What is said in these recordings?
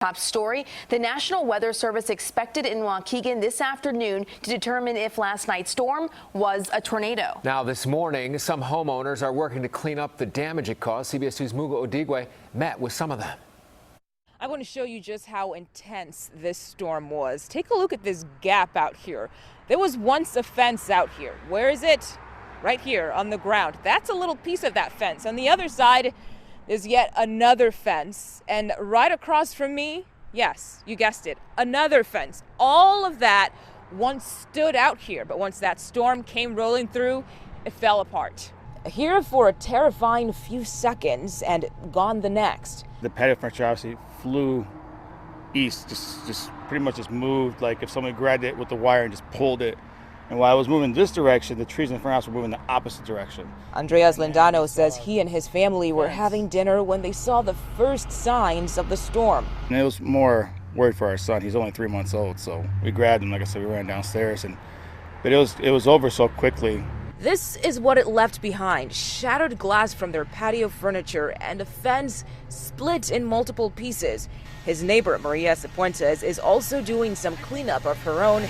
Top story, the National Weather Service expected in Waukegan this afternoon to determine if last night's storm was a tornado. Now this morning, some homeowners are working to clean up the damage it caused. CBS 2's Mugo Odigwe met with some of them. I want to show you just how intense this storm was. Take a look at this gap out here. There was once a fence out here. Where is it? Right here on the ground. That's a little piece of that fence. On the other side, there's yet another fence, and right across from me, yes, you guessed it, another fence. All of that once stood out here, but once that storm came rolling through, it fell apart. Here for a terrifying few seconds and gone the next. The patio furniture obviously flew east, just pretty much just moved like if somebody grabbed it with the wire and just pulled it. And while I was moving this direction, the trees in the front house were moving the opposite direction. Andreas Lindano says he and his family were having dinner when they saw the first signs of the storm. And it was more worried for our son. He's only 3 months old, so we grabbed him. Like I said, we ran downstairs, but it was over so quickly. This is what it left behind: shattered glass from their patio furniture and a fence split in multiple pieces. His neighbor, Maria Cifuentes, is also doing some cleanup of her own,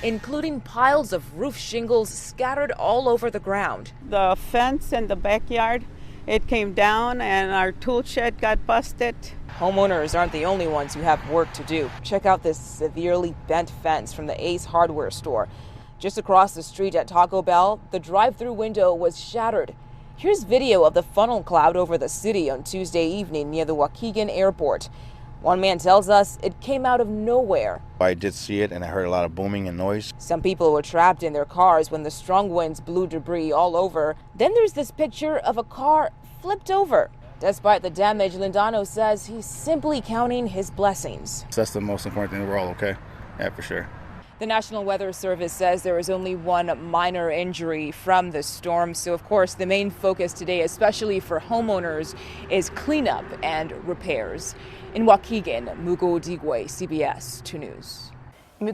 including piles of roof shingles scattered all over the ground. The fence in the backyard, it came down and our tool shed got busted. Homeowners aren't the only ones who have work to do. Check out this severely bent fence from the Ace hardware store. Just across the street at Taco Bell, the drive-through window was shattered. Here's video of the funnel cloud over the city on Tuesday evening near the Waukegan airport. One man tells us it came out of nowhere. I did see it and I heard a lot of booming and noise. Some people were trapped in their cars when the strong winds blew debris all over. Then there's this picture of a car flipped over. Despite the damage, Lindano says he's simply counting his blessings. That's the most important thing. We're all okay. Yeah, for sure. The National Weather Service says there is only one minor injury from the storm. So, of course, the main focus today, especially for homeowners, is cleanup and repairs. In Waukegan, Mugo Odigwe, CBS 2 News.